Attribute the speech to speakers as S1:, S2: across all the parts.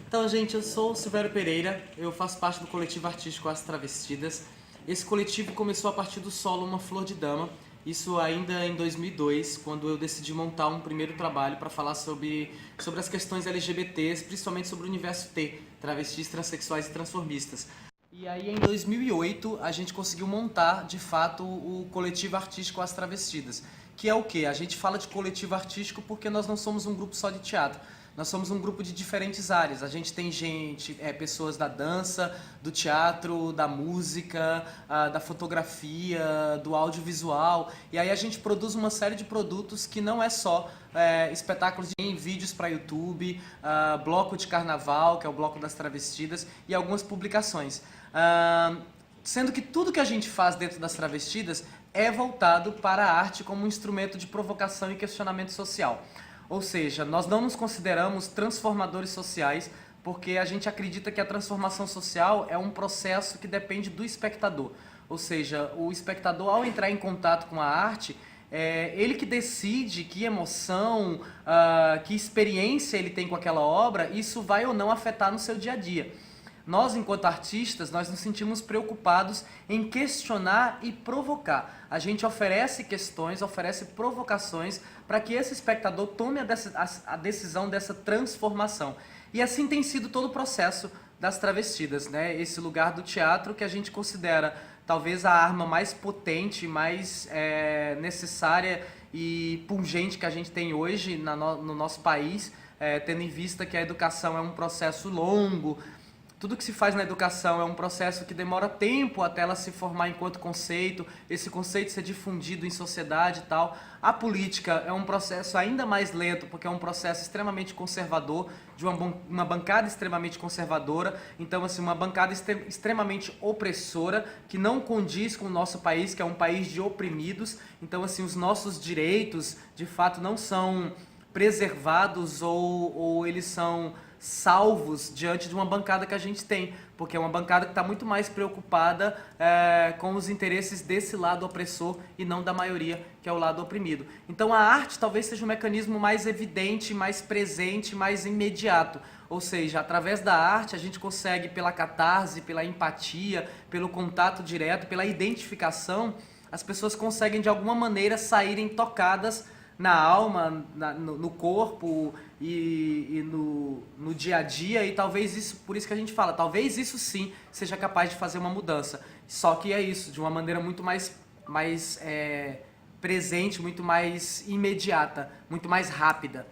S1: Então, gente, eu sou o Silvério Pereira, eu faço parte do coletivo artístico As Travestidas. Esse coletivo começou a partir do solo Uma Flor de Dama, isso ainda em 2002, quando eu decidi montar um primeiro trabalho para falar sobre as questões LGBTs, principalmente sobre o universo T, travestis, transexuais e transformistas. E aí, em 2008, a gente conseguiu montar, de fato, o coletivo artístico As Travestidas, que é o quê? A gente fala de coletivo artístico porque nós não somos um grupo só de teatro. Nós somos um grupo de diferentes áreas. A gente tem pessoas da dança, do teatro, da música, da fotografia, do audiovisual. E aí a gente produz uma série de produtos que não é só espetáculos em vídeos para YouTube, bloco de carnaval, que é o bloco das travestidas, e algumas publicações. Sendo que tudo que a gente faz dentro das travestidas é voltado para a arte como um instrumento de provocação e questionamento social. Ou seja, nós não nos consideramos transformadores sociais porque a gente acredita que a transformação social é um processo que depende do espectador. Ou seja, o espectador, ao entrar em contato com a arte, é ele que decide que emoção, que experiência ele tem com aquela obra, isso vai ou não afetar no seu dia a dia. Nós, enquanto artistas, nós nos sentimos preocupados em questionar e provocar. A gente oferece questões, oferece provocações para que esse espectador tome a decisão dessa transformação. E assim tem sido todo o processo das travestidas, né? Esse lugar do teatro que a gente considera talvez a arma mais potente, mais necessária e pungente que a gente tem hoje no nosso país, tendo em vista que a educação é um processo longo. Tudo que se faz na educação é um processo que demora tempo até ela se formar enquanto conceito, esse conceito ser difundido em sociedade e tal. A política é um processo ainda mais lento, porque é um processo extremamente conservador, de uma bancada extremamente conservadora, então assim, uma bancada extremamente opressora, que não condiz com o nosso país, que é um país de oprimidos. Então assim, os nossos direitos, de fato, não são preservados ou eles são salvos diante de uma bancada que a gente tem, porque é uma bancada que está muito mais preocupada com os interesses desse lado opressor e não da maioria, que é o lado oprimido. Então a arte talvez seja um mecanismo mais evidente, mais presente, mais imediato. Ou seja, através da arte a gente consegue, pela catarse, pela empatia, pelo contato direto, pela identificação, as pessoas conseguem de alguma maneira saírem tocadas na alma, no corpo e no dia a dia, e talvez isso, por isso que a gente fala, talvez isso sim seja capaz de fazer uma mudança. Só que é isso, de uma maneira muito mais presente, muito mais imediata, muito mais rápida.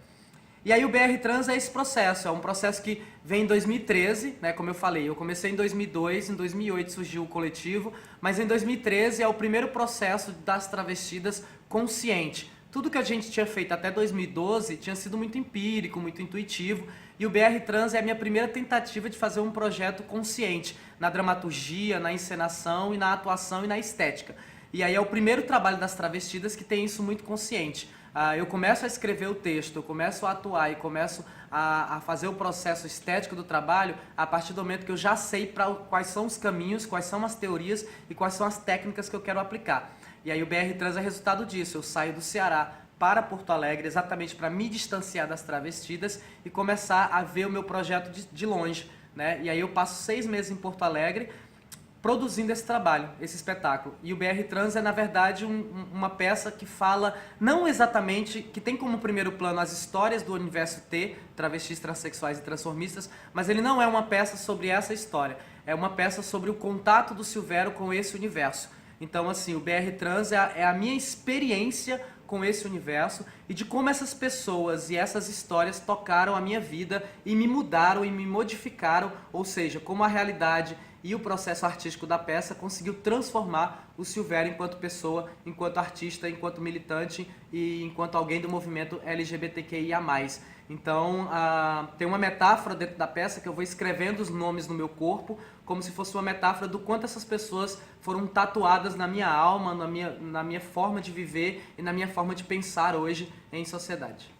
S1: E aí o BR Trans é esse processo, é um processo que vem em 2013, né, como eu falei, eu comecei em 2002, em 2008 surgiu o coletivo, mas em 2013 é o primeiro processo das travestidas consciente. Tudo que a gente tinha feito até 2012 tinha sido muito empírico, muito intuitivo, e o BR Trans é a minha primeira tentativa de fazer um projeto consciente, na dramaturgia, na encenação e na atuação e na estética. E aí é o primeiro trabalho das travestidas que tem isso muito consciente. Eu começo a escrever o texto, eu começo a atuar e começo a fazer o processo estético do trabalho a partir do momento que eu já sei quais são os caminhos, quais são as teorias e quais são as técnicas que eu quero aplicar. E aí o BR Trans é resultado disso. Eu saio do Ceará para Porto Alegre exatamente para me distanciar das travestidas e começar a ver o meu projeto de longe, né? E aí eu passo 6 meses em Porto Alegre produzindo esse trabalho, esse espetáculo. E o BR Trans é, na verdade, uma peça que fala, não exatamente, que tem como primeiro plano as histórias do universo T, travestis, transexuais e transformistas, mas ele não é uma peça sobre essa história. É uma peça sobre o contato do Silvério com esse universo. Então, assim, o BR Trans é a minha experiência com esse universo e de como essas pessoas e essas histórias tocaram a minha vida e me mudaram e me modificaram, ou seja, como a realidade e o processo artístico da peça conseguiu transformar o Silvério enquanto pessoa, enquanto artista, enquanto militante e enquanto alguém do movimento LGBTQIA+. Então, tem uma metáfora dentro da peça que eu vou escrevendo os nomes no meu corpo, como se fosse uma metáfora do quanto essas pessoas foram tatuadas na minha alma, na minha forma de viver e na minha forma de pensar hoje em sociedade.